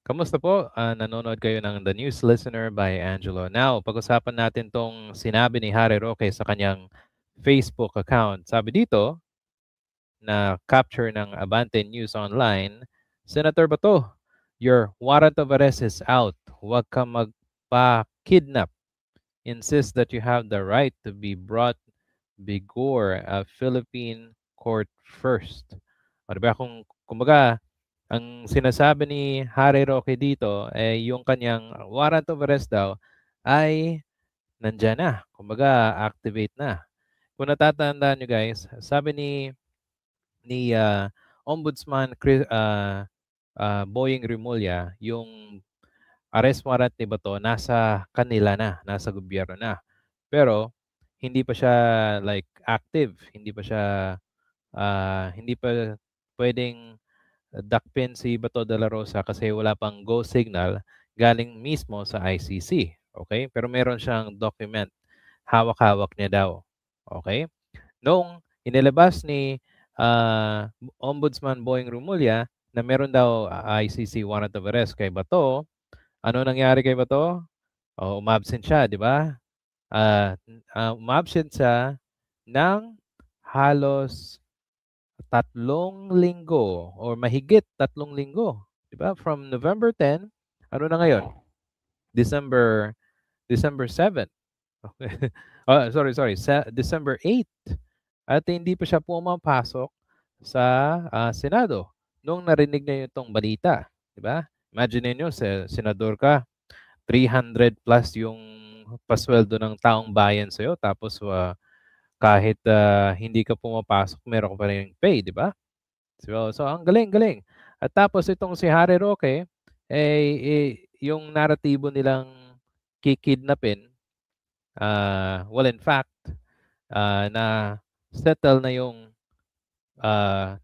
Kamusta po? Nanonood kayo ng The News Listener by Angelo. Now, pag-usapan natin tong sinabi ni Harry Roque sa kanyang Facebook account. Sabi dito, na capture ng Abante News Online, Senator Bato, your warrant of arrest is out. Huwag ka magpa-kidnap. Insist that you have the right to be brought before a Philippine court first. O diba kung kumbaga, ang sinasabi ni Harry Roque dito ay yung kanyang warrant of arrest daw ay nandyan na. Kumbaga, activate na. Kung natatandaan nyo guys, sabi ni Ombudsman Boying Rimulya, yung arrest warrant ni Bato nasa kanila na, nasa gobyerno na. Pero hindi pa siya like active, hindi pa pwedeng dakpin si Bato de la Rosa kasi wala pang go signal galing mismo sa ICC. Okay? Pero meron siyang document. Hawak-hawak niya daw. Okay? Noong inilabas ni Ombudsman Boying Rumulya na meron daw ICC warrant of arrest kay Bato, ano nangyari kay Bato? Umabsent siya, di ba? Umabsent siya ng halos 3 linggo or mahigit 3 linggo. Di ba? From November 10, ano na ngayon? December 7. Okay. Sorry. December 8. At hindi pa siya pumapasok sa Senado nung narinig niya itong balita. Di ba? Imagine niyo, senador ka, 300 plus yung pasweldo ng taong bayan sa'yo. Tapos kahit hindi ka pumapasok, meron ka pa rin pay, di ba? So ang galing-galing. At tapos itong si Harry Roque, yung naratibo nilang kikidnapin, well in fact, na settle na yung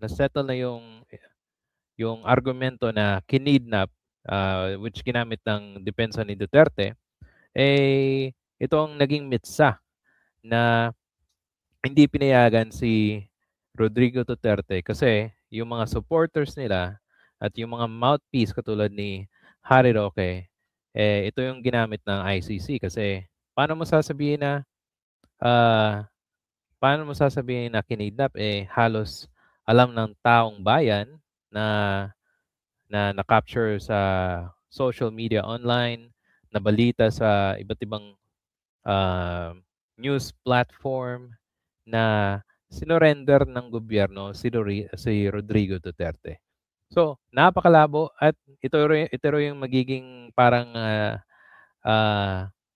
na-settle na yung argumento na kinidnap, which ginamit ng depensa ni Duterte, ito ang naging mitsa na hindi pinayagan si Rodrigo Duterte kasi yung mga supporters nila at yung mga mouthpiece katulad ni Harry Roque, ito yung ginamit ng ICC kasi paano mo sasabihin na ah, kinidnap, halos alam ng taong bayan na na-capture sa social media online, nabalita sa iba't ibang ah, news platform na sinorender ng gobyerno si Rodrigo Duterte. So, napakalabo at ito rin yung magiging parang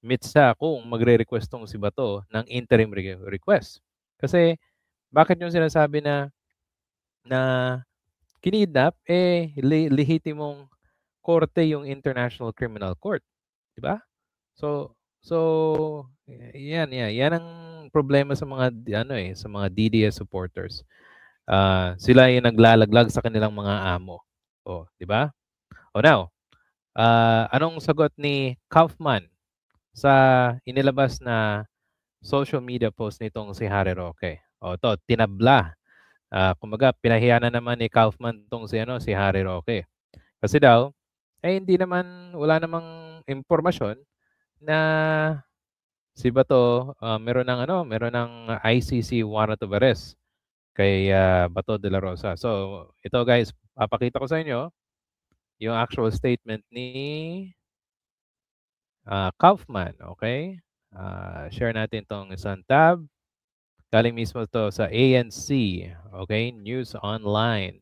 mitsa kung magre-request tong si Bato ng interim request. Kasi bakit yung sinasabi na kinidnap, lehitimong korte yung International Criminal Court, 'di ba? So yan ang problema sa mga sa mga DDS supporters. Sila yung naglalaglag sa kanilang mga amo. Oh, 'di ba? Now, anong sagot ni Kaufman sa inilabas na social media post nitong si Harry Roque? To tinabla. Kumbaga pinahiya na naman ni Kaufman tong si Harry Roque. Kasi daw hindi naman wala namang impormasyon na si Bato meron ng ICC warrant of arrest kay Bato de la Rosa. So ito guys, papakita ko sa inyo yung actual statement ni Kaufman, okay? Share natin tong isang tab. Galing mismo to sa ANC, okay? News Online.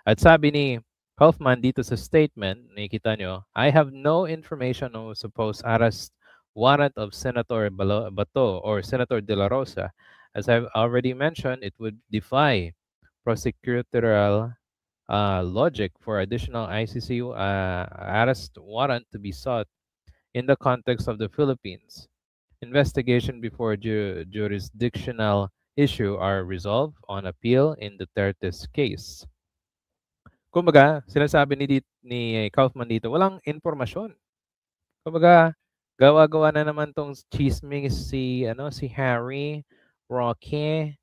At sabi ni Kaufman dito sa statement, nakikita nyo, I have no information on supposed arrest warrant of Senator Bato or Senator De La Rosa. As I've already mentioned, it would defy prosecutorial logic for additional ICC arrest warrant to be sought in the context of the Philippines. Investigation before jurisdictional issue are resolved on appeal in Duterte's case. Kumbaga, sinasabi ni Kaufman dito, walang informasyon. Kumbaga, gawa-gawa na naman tong chismis si Harry Roque.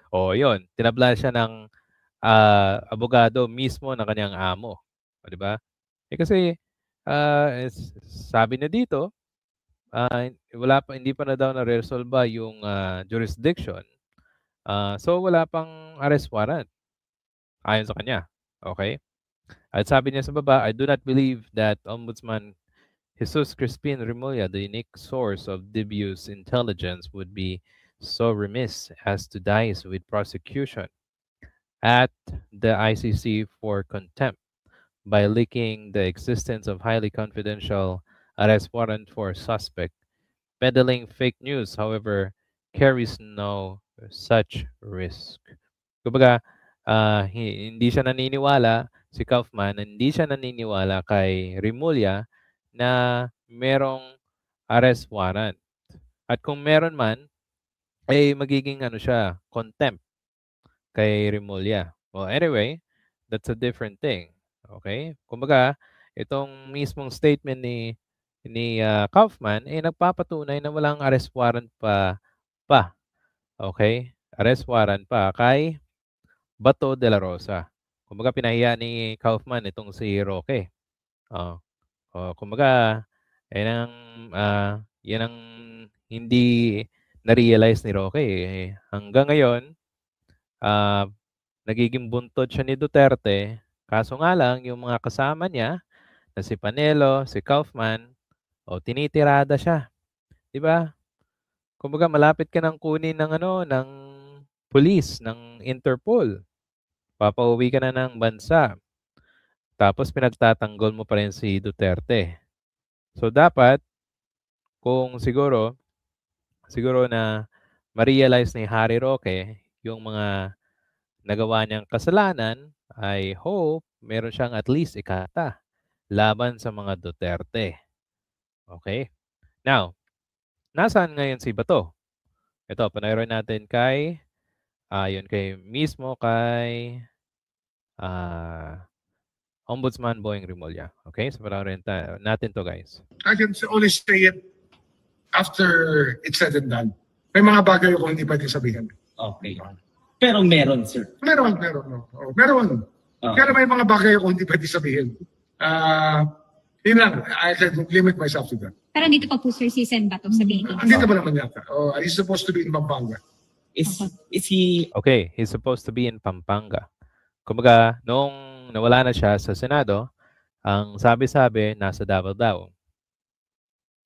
Yun, tinabla siya ng abogado mismo ng kanyang amo. 'di ba? Kasi sabi na dito, hindi pa na daw naresolba yung jurisdiction. So wala pang arrest warrant ayon sa kanya. Okay? At sabi niya sa baba, I do not believe that Ombudsman Jesus Crispin Remulla, the unique source of dubious intelligence, would be so remiss as to dice with prosecution at the ICC for contempt by leaking the existence of highly confidential arrest warrant for suspect. Peddling fake news, however, carries no such risk. Kumbaga, hindi siya naniniwala, si Kaufman, hindi siya naniniwala kay Remulla na merong arrest warrant. At kung meron man, ay magiging ano siya, contempt kay Remulla. Well, anyway, that's a different thing. Okay? Kumbaga, itong mismong statement ni Kaufman ay nagpapatunay na walang arrest warrant pa. Okay? Arrest warrant pa kay Bato de la Rosa. Kumbaga pinahiya ni Kaufman itong si Roque. Oh, kumbaga yan ang hindi na-realize ni Roque, eh. Hanggang ngayon, ah, nagiging buntod siya ni Duterte, kaso nga lang yung mga kasama niya na si Panelo, si Kaufman, tinitirada siya, 'di ba? Kumbaga malapit ka ng kunin ng ng police, ng Interpol. Papauwi ka na ng bansa. Tapos pinagtatanggol mo pa rin si Duterte. So dapat kung siguro na ma-realize ni Harry Roque yung mga nagawa niyang kasalanan, I hope meron siyang at least ikata laban sa mga Duterte. Okay? Now, nasaan ngayon si Bato? Ito, panayroin natin kay ah, Ombudsman Boying Rimulya. Okay? So panayroin natin to, guys. I can only say it after it's said and done. May mga bagay ako hindi pwede sabihin. Okay. Pero meron, sir. Meron. Meron. Pero may mga bagay ako hindi pwede sabihin. Yun lang, I can limit myself to that. Pero dito pa po, sir, si Sen Bato sabihin. Andito ba naman yata? He's supposed to be in Pampanga. Is he... Okay, he's supposed to be in Pampanga. Kumbaga, nung nawala na siya sa Senado, ang sabi-sabi, nasa Davao daw.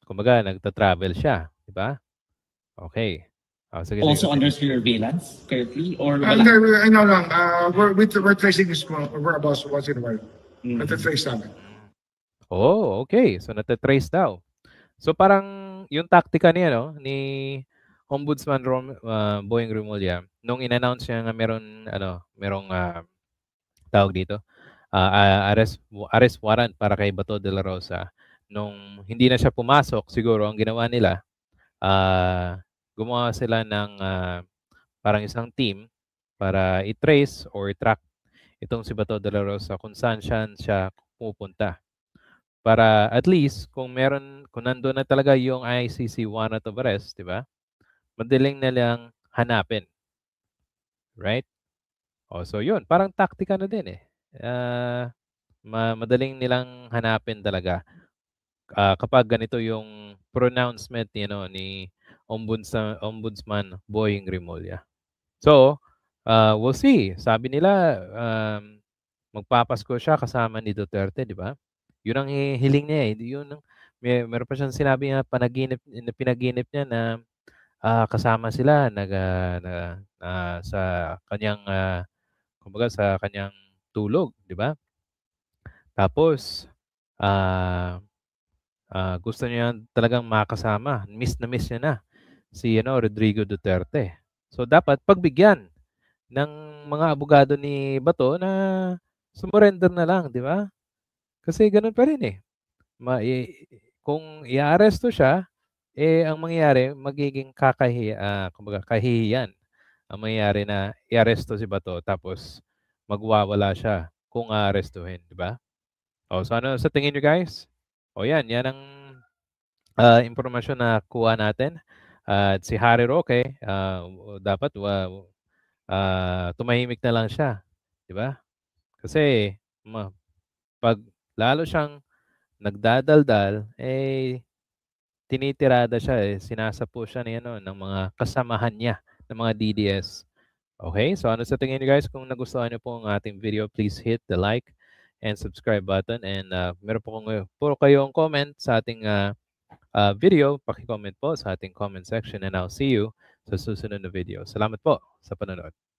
Kumbaga, nagta-travel siya, di ba? Okay. Sige, also sige. under surveillance currently? Or No, lang. We're tracing his whereabouts once in a while. Natatrace namin. Oh, okay. So, natatrace daw. So, parang yung taktika niya, no, ni Ombudsman Boying Rimulya, nung in-announce niya nga merong tawag dito, arrest warrant para kay Bato de la Rosa, nung hindi na siya pumasok, siguro ang ginawa nila, gumawa sila ng parang isang team para i-trace or i-track itong si Bato de la Rosa kung saan siya pupunta. Para at least kung nandoon na talaga yung ICC warrant of arrest, di ba? Madaling nilang hanapin. Right? So yun, parang taktika na din eh. Madaling nilang hanapin talaga kapag ganito yung pronouncement ni Ombudsman Boying Rimulya. So, we'll see. Sabi nila magpapasko siya kasama ni Duterte, di ba? Yun ang hiling niya eh. Meron pa siyang sinabi na pinaginip niya na kasama sila sa kanyang kumbaga sa kanyang tulog, di ba? Tapos gusto niya talagang makasama. Miss na miss niya na si Rodrigo Duterte. So dapat pagbigyan ng mga abogado ni Bato na sumurrender na lang, di ba? Kasi ganun pa rin eh. Kung i-aresto siya, ang mangyayari magiging kumbaga kahihiyan. Ang mangyayari na i-aresto si Bato tapos magwawala siya kung aarestuhin, di ba? So ano sa tingin niyo, guys? Yan ang impormasyon na kuha natin. At si Harry Roque, dapat tumahimik na lang siya, di ba? Kasi Pag lalo siyang nagdadaldal, eh, tinitirada siya, eh, sinasapo siya ni ano, ng mga kasamahan niya, ng mga DDS. Okay? So ano sa tingin niyo guys? Kung nagustuhan niyo po ang ating video, please hit the like and subscribe button. And meron po puro kayong comment sa ating video. Paki-comment po sa ating comment section. And I'll see you sa susunod na video. Salamat po sa panonood.